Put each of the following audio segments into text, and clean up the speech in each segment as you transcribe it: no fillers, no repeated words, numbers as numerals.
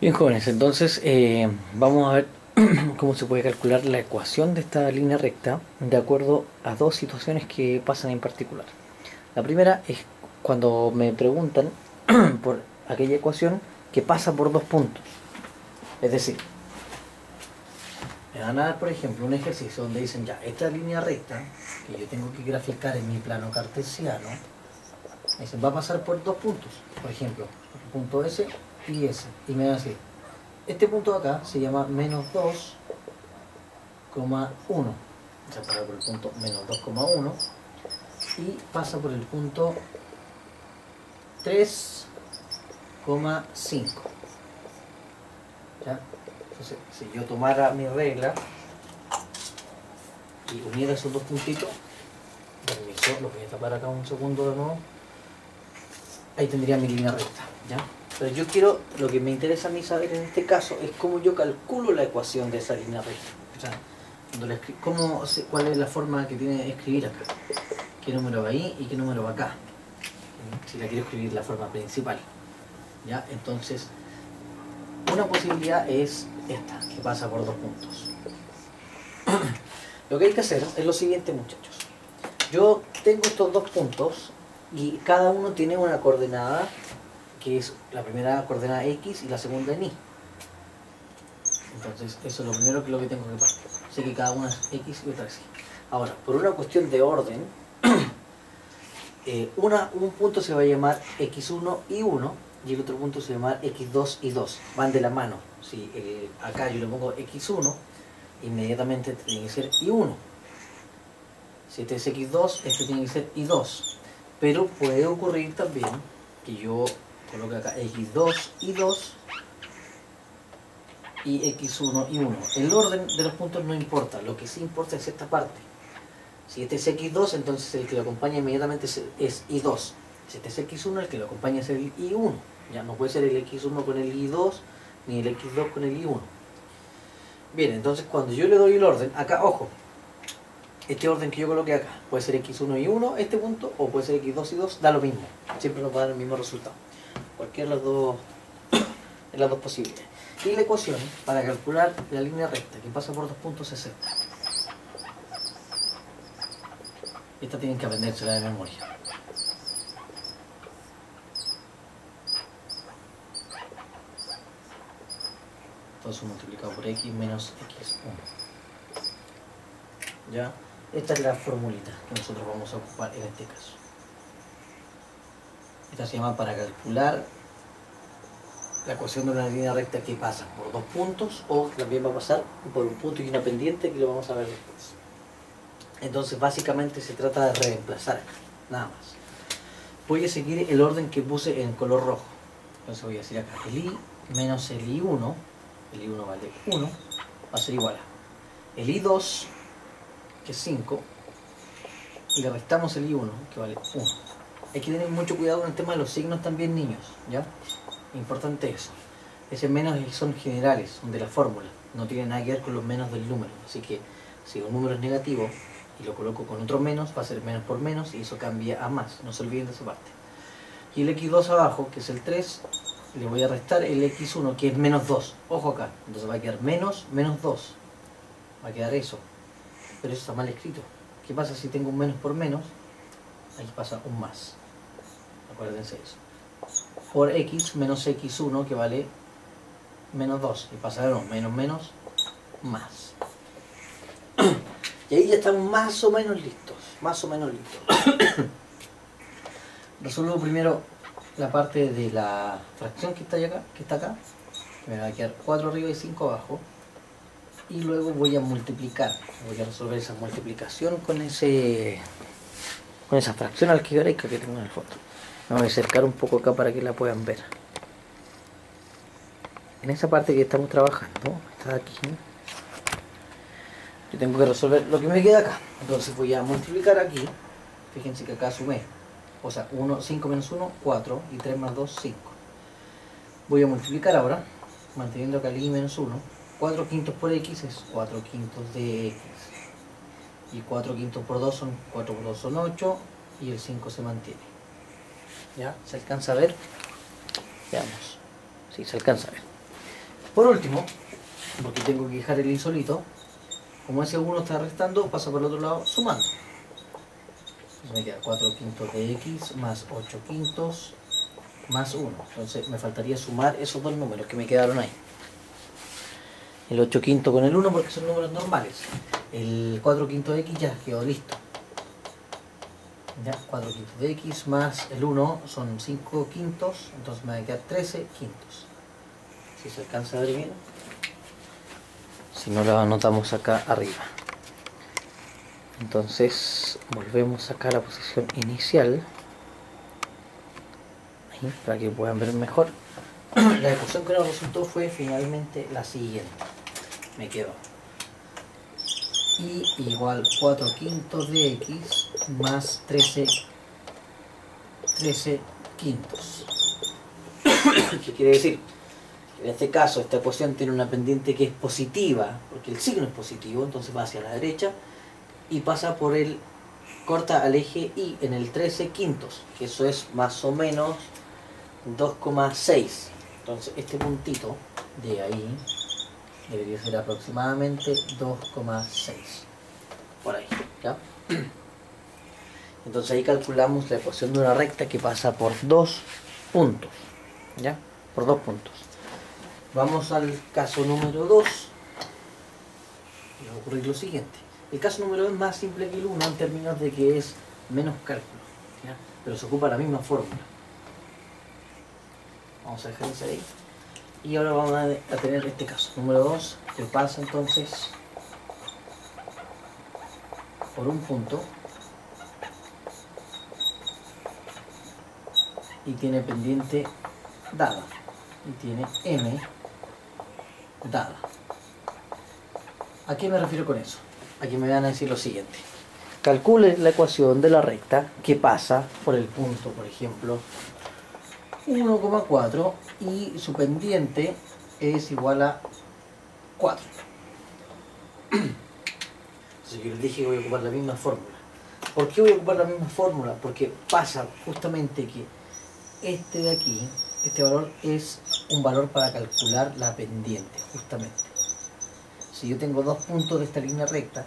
Bien, jóvenes, entonces vamos a ver cómo se puede calcular la ecuación de esta línea recta de acuerdo a dos situaciones que pasan en particular. La primera es cuando me preguntan por aquella ecuación que pasa por dos puntos. Es decir, me van a dar, por ejemplo, un ejercicio donde dicen ya, esta línea recta que yo tengo que graficar en mi plano cartesiano, me dicen, va a pasar por dos puntos. Por ejemplo, el punto S y S. Y me van a decir, este punto de acá se llama menos 2,1. Se pasa por el punto menos 2,1 y pasa por el punto 3,5. ¿Ya? Entonces, si yo tomara mi regla y uniera esos dos puntitos, permiso, lo voy a tapar acá un segundo de nuevo, ahí tendría mi línea recta, ¿ya? Pero yo quiero, lo que me interesa a mí saber en este caso es cómo yo calculo la ecuación de esa línea recta. O sea, cuál es la forma que tiene de escribir acá. ¿Qué número va ahí y qué número va acá? Si la quiero escribir la forma principal. ¿Ya? Entonces, una posibilidad es esta, que pasa por dos puntos. Lo que hay que hacer es lo siguiente, muchachos. Yo tengo estos dos puntos y cada uno tiene una coordenada, que es la primera coordenada X y la segunda en Y. Entonces, eso es lo primero que tengo que partir. Sé que cada una es X y otra es Y. Ahora, por una cuestión de orden, un punto se va a llamar X1 y 1 y el otro punto se va a llamar X2 y 2. Van de la mano. Si acá yo le pongo X1, inmediatamente este tiene que ser Y1. Si este es X2, este tiene que ser Y2. Pero puede ocurrir también que yo coloque acá X2 y 2 y X1 y 1. El orden de los puntos no importa, lo que sí importa es esta parte. Si este es X2, entonces el que lo acompaña inmediatamente es Y2. Si este es X1, el que lo acompaña es el Y1. Ya no puede ser el X1 con el Y2, ni el X2 con el Y1. Bien, entonces cuando yo le doy el orden, acá, ojo, este orden que yo coloqué acá, puede ser X1 y 1, este punto, o puede ser X2 y 2, da lo mismo. Siempre nos va a dar el mismo resultado. Cualquiera de las dos posibilidades. Y la ecuación para calcular la línea recta que pasa por dos puntos es esta. Esta tienen que aprendérsela de memoria. Todo eso multiplicado por X menos X1. ¿Ya? Esta es la formulita que nosotros vamos a ocupar en este caso. Esta se llama para calcular la ecuación de una línea recta que pasa por dos puntos o también va a pasar por un punto y una pendiente que lo vamos a ver después. Entonces básicamente se trata de reemplazar acá, nada más. Voy a seguir el orden que puse en color rojo. Entonces voy a decir acá el I menos el I1, el I1 vale 1, va a ser igual a el I2, que es 5, y le restamos el I1, que vale 1. Hay que tener mucho cuidado con el tema de los signos también, niños, ¿ya? Importante eso. Ese menos son generales, son de la fórmula, no tienen nada que ver con los menos del número. Así que si un número es negativo y lo coloco con otro menos, va a ser menos por menos y eso cambia a más. No se olviden de esa parte. Y el X2 abajo, que es el 3, le voy a restar el X1, que es menos 2. Ojo acá, entonces va a quedar menos 2. Va a quedar eso. Pero eso está mal escrito. ¿Qué pasa si tengo un menos por menos? Ahí pasa un más. Acuérdense eso. Por X menos X1, que vale menos 2. Y pasa de nuevo, menos, más. Y ahí ya estamos más o menos listos. Resuelvo primero la parte de la fracción que está acá. Me va a quedar 4 arriba y 5 abajo. Y luego voy a multiplicar. Voy a resolver esa multiplicación con esa fracción algebraica que tengo en el fondo. Me voy a acercar un poco acá para que la puedan ver. En esa parte que estamos trabajando, está de aquí, yo tengo que resolver lo que me queda acá. Entonces voy a multiplicar aquí. Fíjense que acá sumé. O sea, 5 menos 1, 4. Y 3 más 2, 5. Voy a multiplicar ahora, manteniendo acá el I menos 1. 4 quintos por X es 4 quintos de X. Y 4 quintos por 2 son 4 por 2 son 8. Y el 5 se mantiene. ¿Ya? ¿Se alcanza a ver? Veamos. Sí, se alcanza a ver. Por último, porque tengo que dejar el insólito, como ese 1 está restando, pasa por el otro lado sumando. Entonces me queda 4 quintos de x más 8 quintos más 1. Entonces me faltaría sumar esos dos números que me quedaron ahí. El 8 quinto con el 1 porque son números normales. El 4 quintos de x ya quedó listo. Ya, 4 quintos de x más el 1 son 5 quintos, entonces me va a quedar 13 quintos. Si se alcanza a ver bien. Si no, lo anotamos acá arriba. Entonces volvemos acá a la posición inicial. Ahí, para que puedan ver mejor. La ecuación que nos resultó fue finalmente la siguiente. Me quedó y igual 4 quintos de x más 13 quintos. ¿Qué quiere decir? En este caso esta ecuación tiene una pendiente que es positiva, porque el signo es positivo, entonces va hacia la derecha y pasa por el, corta al eje y en el 13 quintos, que eso es más o menos 2,6. Entonces este puntito de ahí debería ser aproximadamente 2,6 por ahí, ¿ya? Entonces ahí calculamos la ecuación de una recta que pasa por 2 puntos, ¿ya? Por 2 puntos. Vamos al caso número 2 y va a ocurrir lo siguiente. El caso número 2 es más simple que el 1 en términos de que es menos cálculo, ¿ya? Pero se ocupa la misma fórmula. Vamos a dejar ese ahí. Y ahora vamos a tener este caso, número 2, que pasa entonces por un punto y tiene pendiente dada, y tiene m dada. ¿A qué me refiero con eso? Aquí me van a decir lo siguiente. Calcule la ecuación de la recta que pasa por el punto, por ejemplo, 1,4 y su pendiente es igual a 4. Entonces yo les dije que voy a ocupar la misma fórmula. ¿Por qué voy a ocupar la misma fórmula? Porque pasa justamente que este de aquí, este valor es un valor para calcular la pendiente, justamente. Si yo tengo dos puntos de esta línea recta,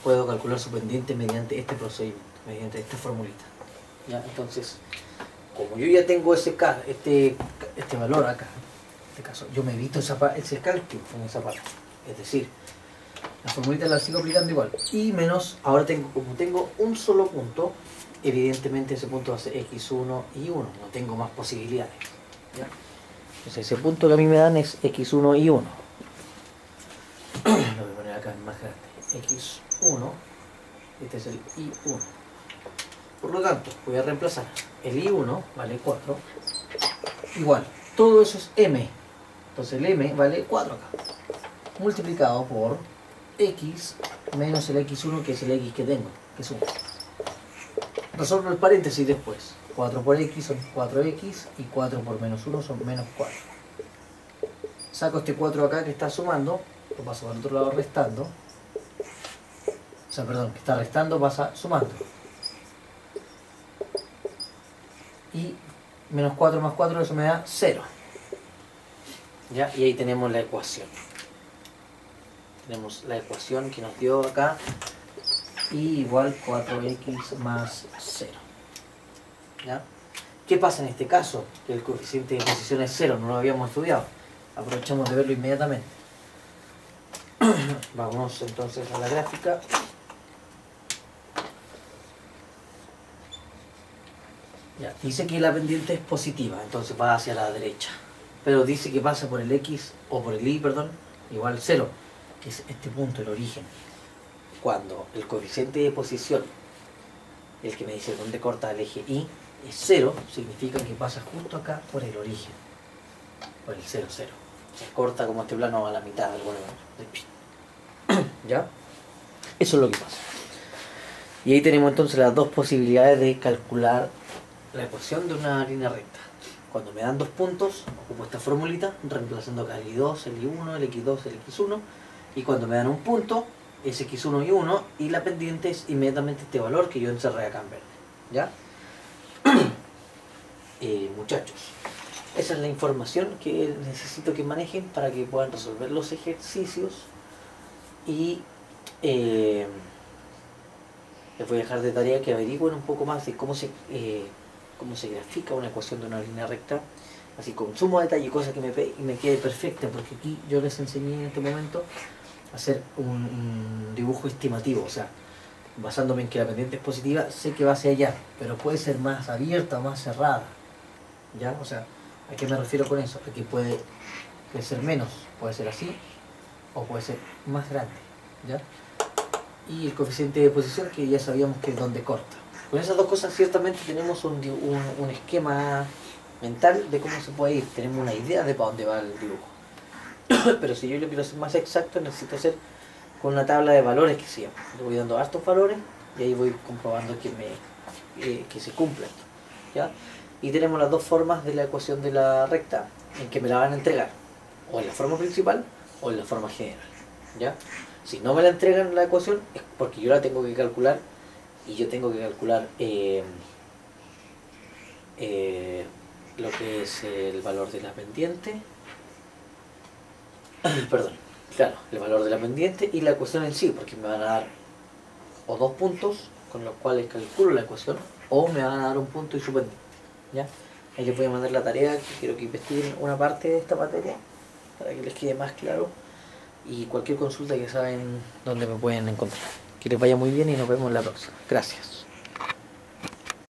puedo calcular su pendiente mediante este procedimiento, mediante esta formulita. ¿Ya? Entonces, como yo ya tengo este valor acá, en este caso, yo me evito ese cálculo en esa parte. Es decir, la formulita la sigo aplicando igual. Y menos, ahora como tengo un solo punto, evidentemente ese punto va a ser x1 y 1. No tengo más posibilidades. ¿Ya? Entonces ese punto que a mí me dan es x1 y 1. Lo voy a poner acá más grande. x1, este es el i1. Por lo tanto, voy a reemplazar el i1, vale 4, igual, todo eso es m. Entonces el m vale 4 acá, multiplicado por x menos el x1, que es el x que tengo, que es 1. Resuelvo el paréntesis después. 4 por x son 4x y 4 por menos 1 son menos 4. Saco este 4 acá que está sumando, lo paso al otro lado restando. O sea, perdón, que está restando pasa sumando. Y menos 4 más 4, eso me da 0. ¿Ya? Y ahí tenemos la ecuación. Tenemos la ecuación que nos dio acá. Y igual 4x más 0. ¿Ya? ¿Qué pasa en este caso? Que el coeficiente de posición es 0, no lo habíamos estudiado. Aprovechamos de verlo inmediatamente. Vamos entonces a la gráfica. Ya, dice que la pendiente es positiva, entonces va hacia la derecha. Pero dice que pasa por el x, o por el y, perdón, igual 0, que es este punto, el origen. Cuando el coeficiente de posición, el que me dice dónde corta el eje y, es 0, significa que pasa justo acá por el origen, por el 0, 0. Se corta como este plano a la mitad de alguna manera. ¿Ya? Eso es lo que pasa. Y ahí tenemos entonces las dos posibilidades de calcular la ecuación de una línea recta. Cuando me dan dos puntos, ocupo esta formulita, reemplazando acá el i2, el i1, el x2, el x1. Y cuando me dan un punto, es x1 y 1, y la pendiente es inmediatamente este valor que yo encerré acá en verde. ¿Ya? Muchachos, esa es la información que necesito que manejen para que puedan resolver los ejercicios. Y les voy a dejar de tarea que averigüen un poco más de cómo se grafica una ecuación de una línea recta, así con sumo detalle, cosa que me quede perfecta, porque aquí yo les enseñé en este momento a hacer un dibujo estimativo, o sea, basándome en que la pendiente es positiva, sé que va hacia allá, pero puede ser más abierta o más cerrada, ¿ya? O sea, ¿a qué me refiero con eso? A que puede ser menos, puede ser así, o puede ser más grande, ¿ya? Y el coeficiente de posición, que ya sabíamos que es donde corta. Con esas dos cosas ciertamente tenemos un esquema mental de cómo se puede ir, tenemos una idea de para dónde va el dibujo. Pero si yo lo quiero hacer más exacto, necesito hacer con una tabla de valores que se llama. Le voy dando hartos valores y ahí voy comprobando que se cumple esto, ¿ya? Y tenemos las dos formas de la ecuación de la recta en que me la van a entregar, o en la forma principal o en la forma general, ¿ya? Si no me la entregan la ecuación es porque yo la tengo que calcular, y yo tengo que calcular lo que es el valor de la pendiente, perdón, claro, el valor de la pendiente y la ecuación en sí, porque me van a dar o dos puntos con los cuales calculo la ecuación, o me van a dar un punto y su pendiente, ¿ya? Ahí les voy a mandar la tarea, que quiero que investiguen una parte de esta materia para que les quede más claro, y cualquier consulta ya saben dónde me pueden encontrar. Que les vaya muy bien y nos vemos en la próxima. Gracias.